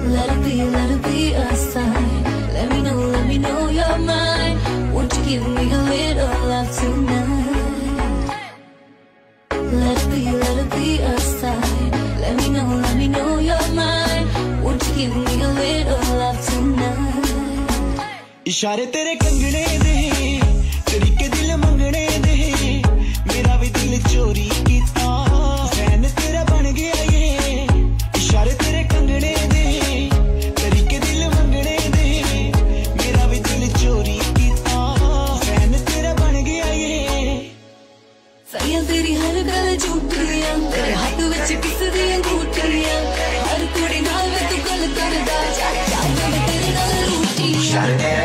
let it be a sign. Let me know you're mine. Won't you give me a little love tonight? Let it be a sign. Let me know you're mine. Won't you give me a little love tonight? इशारे तेरे कंगने दे, तरीके दिल मंगने दे, मेरा भी दिल चोरी कीता, फैन तेरा बन गया ये। इशारे तेरे कंगने दे, तरीके दिल मंगने दे, मेरा भी दिल चोरी कीता, फैन तेरा बन गया ये। साइयां तेरी हर गल झूठियां, तेरे हाथ विच किस दी अंगूठियां, हर कुड़ी नाल मैं तू गल करदा, जा तेरे नाल रूठियां।